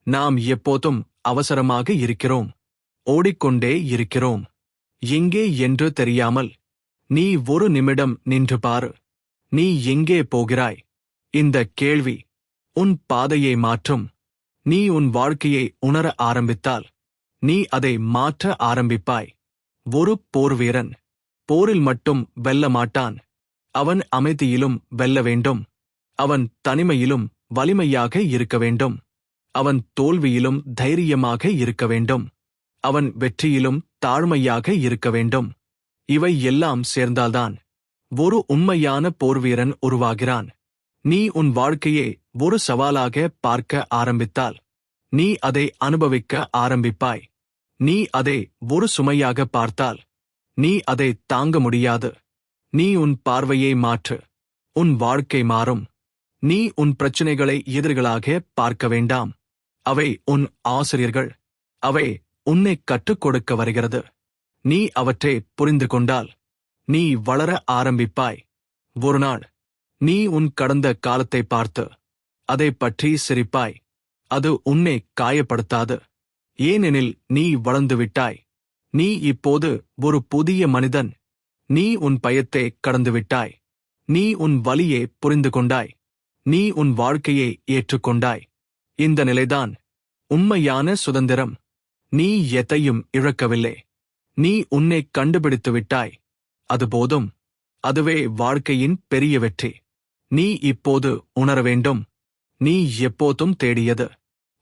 நாம் எப்போதும் அவசரமாக இருக்கிறோம். ஓடிக்கொண்டே இருக்கிறோம். எங்கே என்று தெரியாமல். நீ ஒரு நிமிடம் நின்று பாரு. நீ எங்கே போகிறாய்? இந்த கேள்வி உன் பாதையை மாற்றும். நீ உன் வாழ்க்கையை உணர ஆரம்பித்தால் நீ அதை மாற்ற ஆரம்பிப்பாய். ஒரு போர்வீரன் போரில் மட்டும் வெல்ல மாட்டான். அவன் அமைதியிலும் வெல்ல வேண்டும். அவன் தனிமையிலும் வலிமையாக இருக்க வேண்டும். அவன் தோல்வியிலும் தைரியமாக இருக்க வேண்டும். அவன் வெற்றியிலும் தாழ்மையாக இருக்க வேண்டும். இவை எல்லாம் சேர்ந்தால்தான் ஒரு உண்மையான போர்வீரன் உருவாகிறான். நீ உன் வாழ்க்கையை ஒரு சவாலாக பார்க்க ஆரம்பித்தால் நீ அதை அனுபவிக்க ஆரம்பிப்பாய். நீ அதை ஒரு சுமையாக பார்த்தால் நீ அதை தாங்க முடியாது. நீ உன் பார்வையை மாற்று. உன் வாழ்க்கை மாறும். நீ உன் பிரச்சனைகளை எதிரிகளாக பார்க்க வேண்டாம். அவை உன் ஆசிரியர்கள். அவை உன்னை கற்றுக் கொடுக்க வருகிறது. நீ அவற்றை புரிந்து கொண்டால் நீ வளர ஆரம்பிப்பாய். ஒருநாள் நீ உன் கடந்த காலத்தை பார்த்து அதைப் பற்றி சிரிப்பாய். அது உன்னை காயப்படுத்தாது. ஏனெனில் நீ வளர்ந்துவிட்டாய். நீ இப்போது ஒரு புதிய மனிதன். நீ உன் பயத்தை கடந்துவிட்டாய். நீ உன் வலியை புரிந்து கொண்டாய். நீ உன் வாழ்க்கையை ஏற்றுக்கொண்டாய். இந்த நிலைதான் உண்மையான சுதந்திரம். நீ எதையும் இழக்கவில்லை. நீ உன்னை கண்டுபிடித்து விட்டாய். அது போதும். அதுவே வாழ்க்கையின் பெரிய வெற்றி. நீ இப்போது உணர வேண்டும். நீ எப்போதும் தேடியது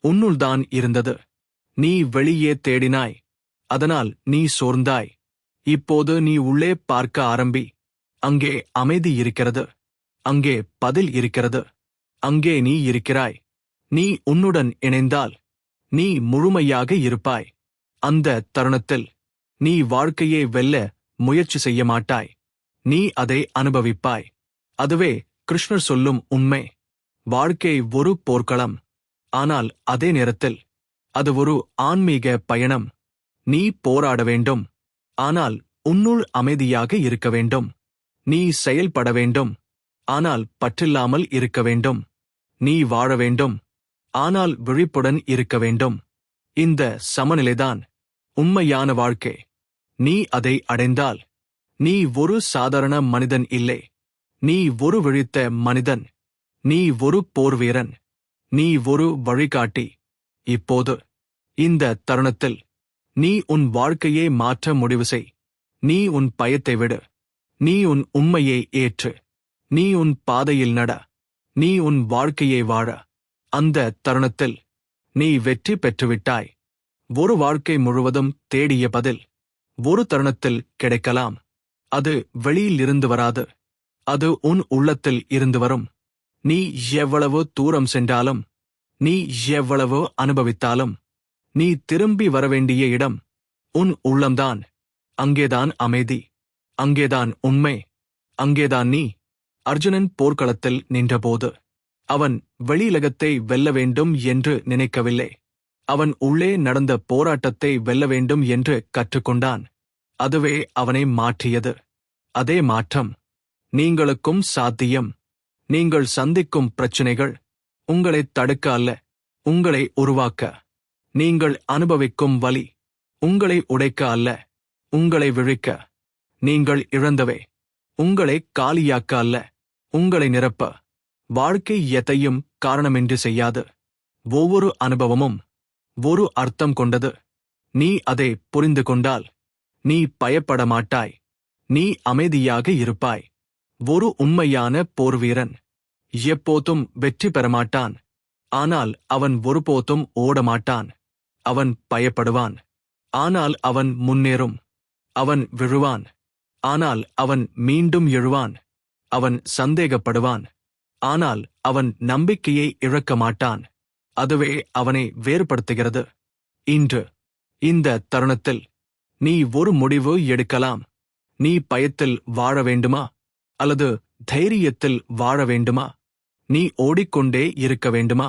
உன்னுள்தான் இருந்தது. நீ வெளியே தேடினாய். அதனால் நீ சோர்ந்தாய். இப்போது நீ உள்ளே பார்க்க ஆரம்பி. அங்கே அமைதி இருக்கிறது. அங்கே பதில் இருக்கிறது. அங்கே நீ இருக்கிறாய். நீ உன்னுடன் இணைந்தால் நீ முழுமையாக இருப்பாய். அந்த தருணத்தில் நீ வாழ்க்கையை வெல்ல முயற்சி செய்ய மாட்டாய். நீ அதை அனுபவிப்பாய். அதுவே கிருஷ்ணர் சொல்லும் உண்மை. வாழ்க்கை ஒரு போர்க்களம். ஆனால் அதே நேரத்தில் அது ஒரு ஆன்மீக பயணம். நீ போராட வேண்டும். ஆனால் உன்னுள் அமைதியாக இருக்க வேண்டும். நீ செயல்பட வேண்டும். ஆனால் பற்றில்லாமல் இருக்க வேண்டும். நீ வாழ வேண்டும். ஆனால் விழிப்புடன் இருக்க வேண்டும். இந்த சமநிலைதான் உண்மையான வாழ்க்கை. நீ அதை அடைந்தால் நீ ஒரு சாதாரண மனிதன் இல்லை. நீ ஒரு விழித்த மனிதன். நீ ஒரு போர்வீரன். நீ ஒரு வழிகாட்டி. இப்போது இந்த தருணத்தில் நீ உன் வாழ்க்கையை மாற்ற முடிவு செய். நீ உன் பயத்தை விடு. நீ உன் உண்மையை ஏற்று. நீ உன் பாதையில் நட. நீ உன் வாழ்க்கையை வாழ. அந்த தருணத்தில் நீ வெற்றி பெற்றுவிட்டாய். ஒரு வாழ்க்கை முழுவதும் தேடிய பதில் ஒரு தருணத்தில் கிடைக்கலாம். அது வெளியில் இருந்து வராது. அது உன் உள்ளத்தில் இருந்து வரும். நீ எவ்வளவு தூரம் சென்றாலும், நீ எவ்வளவு அனுபவித்தாலும், நீ திரும்பி வரவேண்டிய இடம் உன் உள்ளம்தான். அங்கேதான் அமைதி. அங்கேதான் உண்மை. அங்கேதான் நீ. அர்ஜுனன் போர்க்களத்தில் நின்றபோது அவன் வெளியுலகத்தை வெல்ல வேண்டும் என்று நினைக்கவில்லை. அவன் உள்ளே நடந்த போராட்டத்தை வெல்ல வேண்டும் என்று கற்றுக்கொண்டான். அதுவே அவனை மாற்றியது. அதே மாற்றம் நீங்களுக்கும் சாத்தியம். நீங்கள் சந்திக்கும் பிரச்சினைகள் உங்களை தடுக்க அல்ல, உங்களை உருவாக்க. நீங்கள் அனுபவிக்கும் வலி உங்களை உடைக்க அல்ல, உங்களை விழிக்க. நீங்கள் இழந்தவை உங்களை காலியாக்க அல்ல, உங்களை நிரப்ப. வாழ்க்கை எதையும் காரணமின்றி செய்யாது. ஒவ்வொரு அனுபவமும் ஒரு அர்த்தம் கொண்டது. நீ அதை புரிந்து கொண்டால் நீ பயப்பட மாட்டாய். நீ அமைதியாக இருப்பாய். ஒரு உண்மையான போர்வீரன் எப்போதும் வெற்றி பெறமாட்டான். ஆனால் அவன் ஒருபோதும் ஓடமாட்டான். அவன் பயப்படுவான். ஆனால் அவன் முன்னேறும். அவன் விழுவான். ஆனால் அவன் மீண்டும் எழுவான். அவன் சந்தேகப்படுவான். ஆனால் அவன் நம்பிக்கையை இழக்க மாட்டான். அதுவே அவனை வேறுபடுத்துகிறது. இன்று இந்த தருணத்தில் நீ ஒரு முடிவு எடுக்கலாம். நீ பயத்தில் வாழ வேண்டுமா அல்லது தைரியத்தில் வாழ வேண்டுமா? நீ ஓடிக்கொண்டே இருக்க வேண்டுமா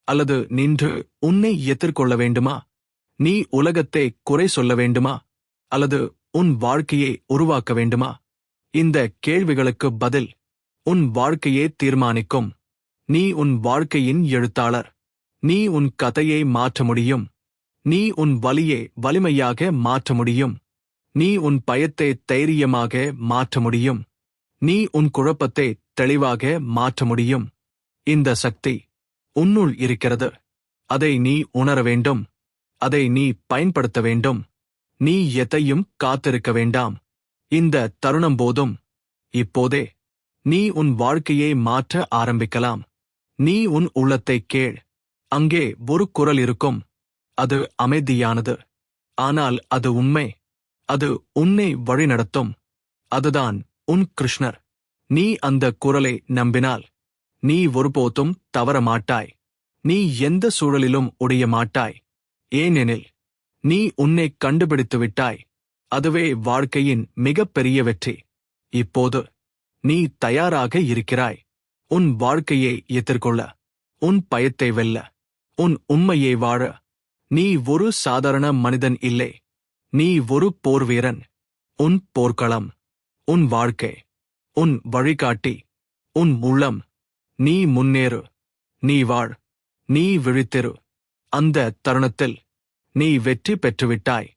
அல்லது நின்று உன்னை எதிர்கொள்ள வேண்டுமா? நீ உலகத்தை குறை சொல்ல வேண்டுமா அல்லது உன் வாழ்க்கையை உருவாக்க வேண்டுமா? இந்த கேள்விகளுக்கு பதில் உன் வாழ்க்கையே தீர்மானிக்கும். நீ உன் வாழ்க்கையின் எழுத்தாளர். நீ உன் கதையை மாற்ற முடியும். நீ உன் வலியை வலிமையாக மாற்ற முடியும். நீ உன் பயத்தை தைரியமாக மாற்ற முடியும். நீ உன் குழப்பத்தை தெளிவாக மாற்ற முடியும். இந்த சக்தி உன்னுள் இருக்கிறது. அதை நீ உணர வேண்டும். அதை நீ பயன்படுத்த வேண்டும். நீ எதையும் காத்திருக்க வேண்டாம். இந்த தருணம் போதும். இப்போதே நீ உன் வாழ்க்கையை மாற்ற ஆரம்பிக்கலாம். நீ உன் உள்ளத்தை கேள். அங்கே ஒரு குரல் இருக்கும். அது அமைதியானது. ஆனால் அது உண்மை. அது உன்னை வழிநடத்தும். அதுதான் உன் கிருஷ்ணர். நீ அந்த குரலை நம்பினால் நீ ஒருபோதும் தவற மாட்டாய். நீ எந்த சூழலிலும் உடைய மாட்டாய். ஏனெனில் நீ உன்னை கண்டுபிடித்து விட்டாய். அதுவே வாழ்க்கையின் மிகப்பெரிய வெற்றி. இப்போது நீ தயாராக இருக்கிறாய். உன் வாழ்க்கையை எதிர்கொள்ள, உன் பயத்தை வெல்ல, உன் உண்மையை வாழ. நீ ஒரு சாதாரண மனிதன் இல்லை. நீ ஒரு போர்வீரன். உன் போர்க்களம், உன் வாழ்க்கை, உன் வழிகாட்டி, உன் உள்ளம். நீ முன்னேறு. நீ வாழ். நீ விழித்திரு. அந்த தருணத்தில் நீ வெற்றி பெற்றுவிட்டாய்.